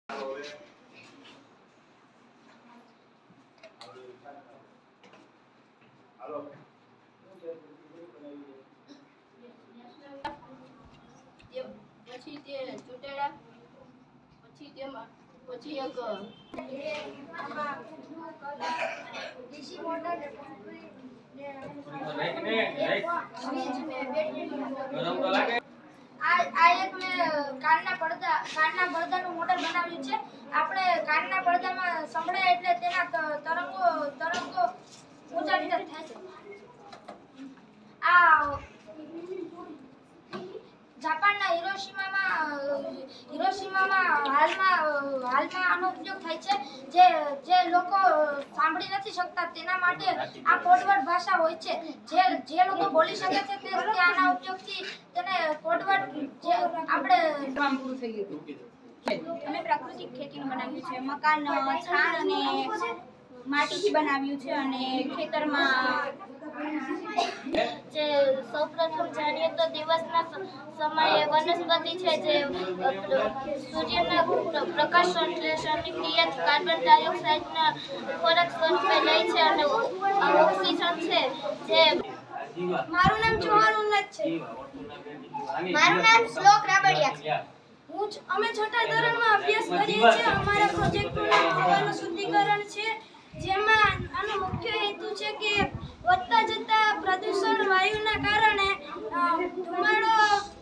પછી તે ચૂંટેડા પછી તેમાં પછી એક ડીસી મોટર આ એક મેં કારના પડદાનું મોટર બનાવ્યું છે. આપણે કારના પડદામાં સંભળાય એટલે તેના તરંગો ઊંચા નીચા થાય છે. આ જાપાનના હિરોશીમામાં હાલમાં આનો ઉપયોગ થાય છે. જે લોકો સાંભળી નથી શકતા તેના માટે આ કોડવર્ડ ભાષા હોય છે. જે લોકો બોલી શકે છે તે આના ઉપયોગથી તેને કોડવર્ડ જે આપણે પૂરું થઈ ગયું. અમે પ્રાકૃતિક ખેતીનું બનાવ્યું છે. મકાન છાણ અને માટીથી બનાવ્યું છે અને ખેતરમાં જે સૌપ્રથમ જાણીએ તો દિવસના સમયે વનસ્પતિ છે જે સૂર્યના પ્રકાશ સંશ્લેષણની ક્રિયાથી કાર્બન ડાયોક્સાઇડના ખોરાક સ્વરૂપે લે છે અને ઓક્સિજન છે. જે મારું નામ ચૌહાણ ઉન્નત છે. મારું નામ શ્લોક રાબડિયા છે. અમે છઠ્ઠા ધોરણમાં અભ્યાસ કરીએ છીએ. અમારા પ્રોજેક્ટનું નામ હવાનું શુદ્ધિકરણ છે. જેમાં આનો મુખ્ય હેતુ છે કે વધતા જતા પ્રદૂષણ વાયુના કારણે ધુમાડો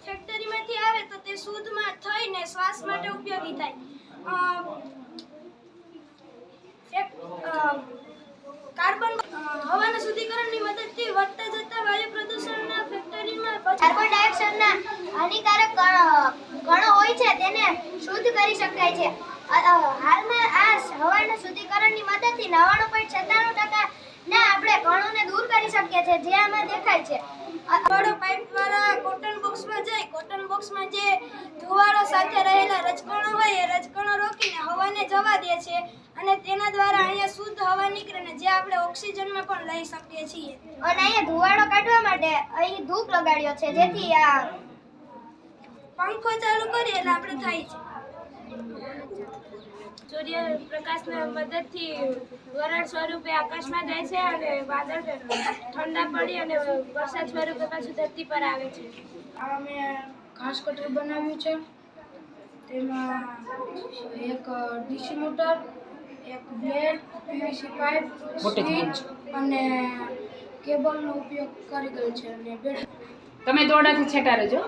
ફેક્ટરીમાંથી આવે તો તે શુદ્ધમાં થઈને શ્વાસ માટે ઉપયોગી થાય. હવાના શુદ્ધિકરણની મદદથી વધતા જતા વાયુ પ્રદૂષણના ફેક્ટરીમાં કાર્બન ડાયોક્સાઇડના હાનિકારક કણો હોય છે તેને શુદ્ધ કરી શકાય છે. હાલમાં આ હવાના શુદ્ધિકરણની મદદથી 99.97% ને આપણે કણોને દૂર કરી શકીએ છીએ, જે આમાં દેખાય છે. બડો પાઇપ દ્વારા કોટન બોક્સમાં જે ધુવાળો સાથે રહેલા રજકણો હોય એ રજકણો રોકીને હવાને જવા દે છે અને તેના દ્વારા અહીંયા શુદ્ધ હવા નીકળે ને જે આપણે ઓક્સિજનમાં પણ લઈ શકીએ છીએ. અને અહીંયા ધુવાળો કાઢવા માટે અહીં ધૂપ લગાડ્યો છે, જેથી આ પંખો ચાલુ કરીએ એટલે આપણે થાય છે. સૂર્યપ્રકાશના મદદથી વરાળ સ્વરૂપે આકાશમાં જાય છે અને વાદળ ઠંડા પડી અને વરસાદ સ્વરૂપે પાછું ધરતી પર આવે છે. આ મેં ઘાસ કટર બનાવ્યું છે. તેમાં એક ડીસી મોટર, એક બ્લેડ, પીવીસી પાઇપ, સ્વિચ અને કેબલનો ઉપયોગ કરેલ છે. અને તમે દોરડાથી છેટા રહેજો.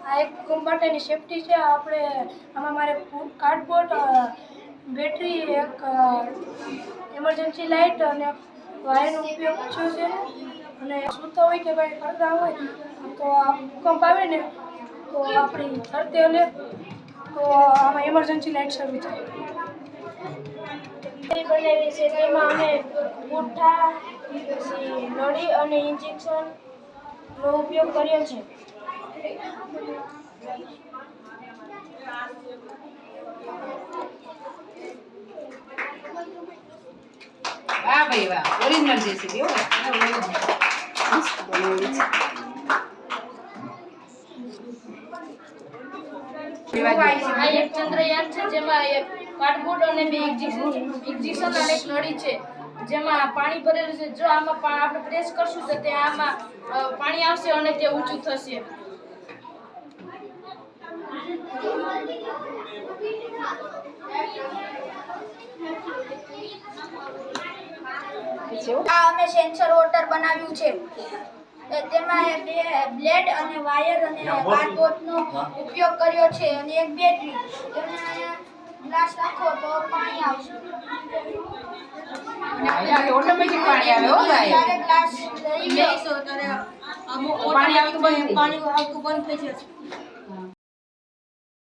આ એક માટેની સેફટી છે. આપણે આમાં મારે કાર્ડબોર્ડ, બેટરી, એક એમરજન્સી લાઇટ અને વાયરનો ઉપયોગ થયો છે. અને સૂતા હોય કે ભાઈ પડદા હોય તો ભૂકંપ આવે ને તો આપણી ધરતી હલે તો આમાં એમરજન્સી લાઇટ શરૂ થાય. બનાવી છે તેમાં અમે પૂઠા, નળી અને ઇન્જેક્શનનો ઉપયોગ કર્યો છે. વાહ ભાઈ વાહ, ઓરિજિનલ જેસીબી હો. આ એક ચંદ્રયાન છે જેમાં એક કાર્ડબોર્ડ અને બે ઇન્જેક્શન અને એક નળી છે જેમાં પાણી ભરેલું છે. જો આમાં આપણે પ્રેસ કરશું તો તે આમાં પાણી આવશે અને તે ઊંચું થશે. આ અમે સેન્સર વોટર બનાવ્યું છે. તેમાં બે બ્લેડ અને વાયર અને કાર્ડબોર્ડનો ઉપયોગ કર્યો છે અને એક બેટરી. તમે અહીંયા ગ્લાસ રાખો તો પાણી આવશે. ઓટોમેટિક પાણી આવે હો ભાઈ. જ્યારે ગ્લાસ લઈ લેશો ત્યારે પાણી આવતું બંધ થઈ જશે.